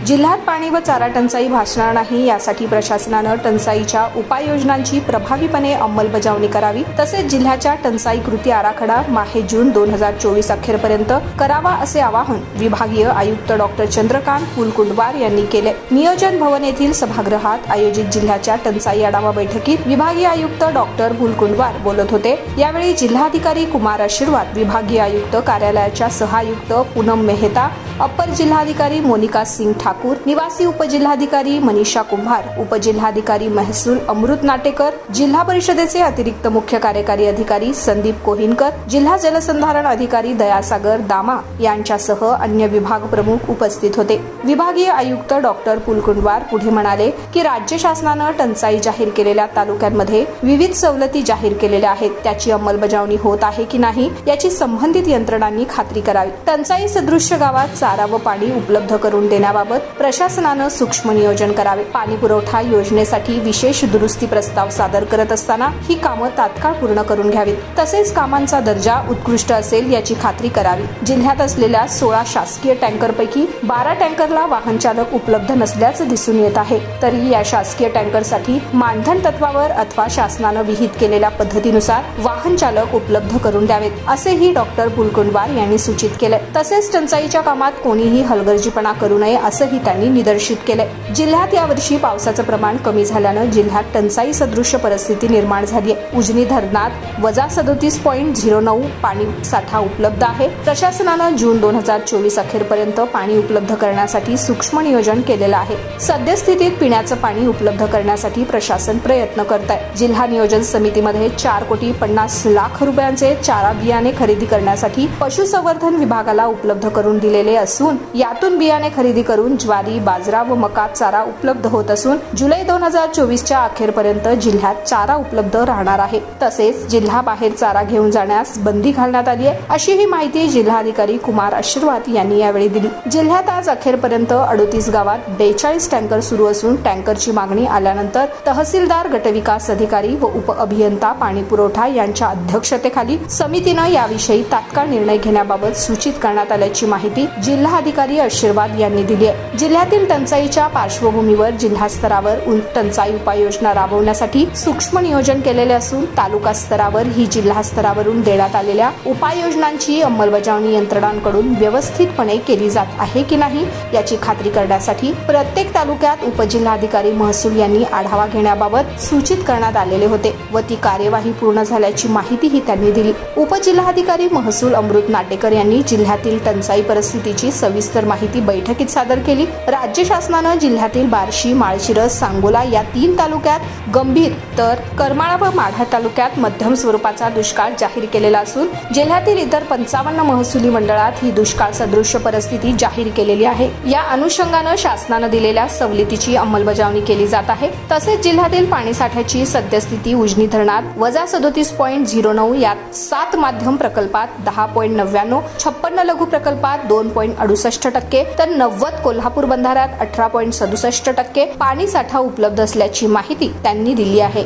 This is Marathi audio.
जिल्ह्यात पाणी व चारा टंचाई भासणार नाही यासाठी प्रशासनानं टंचाईच्या उपाययोजनांची प्रभावीपणे अंमलबजावणी करावी। तसेच जिल्ह्याच्या टंचाई कृती आराखडा माहे जून 2024 अखेरपर्यंत करावा असे आवाहन विभागीय आयुक्त डॉक्टर चंद्रकांत फुलकुंडवार यांनी केले। नियोजन भवन येथील सभागृहात आयोजित जिल्ह्याच्या टंचाई आढावा बैठकीत विभागीय आयुक्त डॉक्टर फुलकुंडवार बोलत होते। यावेळी जिल्हाधिकारी कुमार आशीर्वाद, विभागीय आयुक्त कार्यालयाच्या सहायुक्त पूनम मेहता, अपर जिल्हाधिकारी मोनिका सिंग ठाकूर, निवासी उपजिल्हाधिकारी मनीषा कुंभार, उपजिल्हाधिकारी महसूल अमृत नाटेकर, जिल्हा परिषदेचे अतिरिक्त मुख्य कार्यकारी अधिकारी संदीप कोहिनकर, जिल्हा जलसंधारण अधिकारी दयासागर दामा यांच्यासह अन्य विभाग प्रमुख उपस्थित होते। विभागीय आयुक्त डॉक्टर फुलकुंडवार पुढे म्हणाले की राज्य शासनानं टंचाई जाहीर केलेल्या तालुक्यांमध्ये विविध सवलती जाहीर केलेल्या आहेत, त्याची अंमलबजावणी होत आहे की नाही याची संबंधित यंत्रणांनी खात्री करावी। टंचाई सदृश्य गावात चारा व पाणी उपलब्ध करून देण्याबाबत प्रशासनानं सूक्ष्म नियोजन करावे। पाणी पुरवठा योजनेसाठी विशेष दुरुस्ती प्रस्ताव सादर करत असताना ही कामं तात्काळ पूर्ण करून घ्यावीत। तसेच कामांचा दर्जा उत्कृष्ट असेल याची खात्री करावी। जिल्ह्यात असलेल्या 16 शासकीय टँकरपैकी 12 टँकरला वाहन चालक उपलब्ध नसल्याचं दिसून येत आहे। तरीही या शासकीय टँकरसाठी मानधन तत्वावर अथवा शासनानं विहित केलेल्या पद्धतीनुसार वाहन चालक उपलब्ध करून द्यावेत असेही डॉक्टर फुलकुंडवार यांनी सूचित केले। तसेच टंचाईच्या कामात कोणीही हलगर्जीपणा करू नये असंही त्यांनी निदर्शित केले। जिल्ह्यात यावर्षी पावसाचं प्रमाण कमी झाल्यानं जिल्ह्यात टंचाई सदृश्य परिस्थिती निर्माण झाली आहे। उजनी धरणात -37.09 पाणी साठा उपलब्ध आहे। प्रशासनानं जून 2024 अखेरपर्यंत पाणी उपलब्ध करण्यासाठी सूक्ष्म नियोजन केलेलं आहे। सद्यस्थितीत पिण्याचं पाणी उपलब्ध करण्यासाठी प्रशासन प्रयत्न करत आहे। जिल्हा नियोजन समितीमध्ये 4,50,00,000 रुपयांचे चारा बियाणे खरेदी करण्यासाठी पशुसंवर्धन विभागाला उपलब्ध करून दिलेले असून यातून बियाणे खरेदी करून ज्वारी, बाजरा व मका चारा उपलब्ध होत असून जुलै 2024च्या अखेरपर्यंत जिल्ह्यात चारा उपलब्ध राहणार आहे। तसेच जिल्हा बाहेर चारा घेऊन जाण्यास बंदी घालण्यात आली आहे अशी ही माहिती जिल्हाधिकारी कुमार आशीर्वाद यांनी यावेळी दिली। जिल्ह्यात आज अखेरपर्यंत 38 गावात 42 टँकर सुरू असून टँकरची मागणी आल्यानंतर तहसीलदार, गटविकास अधिकारी व उप अभियंता पाणी पुरवठा यांच्या अध्यक्षतेखाली समितीनं याविषयी तात्काळ निर्णय घेण्याबाबत सूचित करण्यात आल्याची माहिती जिल्हाधिकारी आशीर्वाद यांनी दिली आहे। जिल्ह्यातील टंचाईच्या पार्श्वभूमीवर जिल्हा स्तरावर टंचाई उपाययोजना राबवण्यासाठी सूक्ष्म नियोजन केलेले असून तालुका स्तरावर ही जिल्हा स्तरावरून देण्यात आलेल्या उपाययोजनांची अंमलबजावणी यंत्रणांकडून व्यवस्थितपणे केली जात आहे की नाही याची खात्री करण्यासाठी प्रत्येक तालुक्यात उपजिल्हाधिकारी महसूल यांनी आढावा घेण्याबाबत सूचित करण्यात आलेले होते व ती कार्यवाही पूर्ण झाल्याची माहितीही त्यांनी दिली। उपजिल्हाधिकारी महसूल अमृत नाटेकर यांनी जिल्ह्यातील टंचाई परिस्थितीची सविस्तर माहिती बैठकीत सादर केली। राज्य शासनानं जिल्ह्यातील बार्शी, माळशिरस, सांगोला या 3 तालुक्यात गंभीर तर करमाळा व माढा तालुक्यात मध्यम स्वरूपाचा दुष्काळ जाहीर केलेला असून जिल्ह्यातील इतर 55 महसुली मंडळात ही दुष्काळ सदृश्य परिस्थिती जाहीर केलेली आहे। या अनुषंगानं शासनानं दिलेल्या सवलतीची अंमलबजावणी केली जात आहे। तसेच जिल्ह्यातील पाणीसाठ्याची सद्यस्थिती उजनी धरणात -37.09 यात 7 माध्यम प्रकल्पात 10.99, 56 लघु प्रकल्पात 2.68% तर 90 कोल्हापूर बंधाऱ्यात 18.67% पाणी साठा उपलब्ध असल्याची माहिती त्यांनी दिली आहे।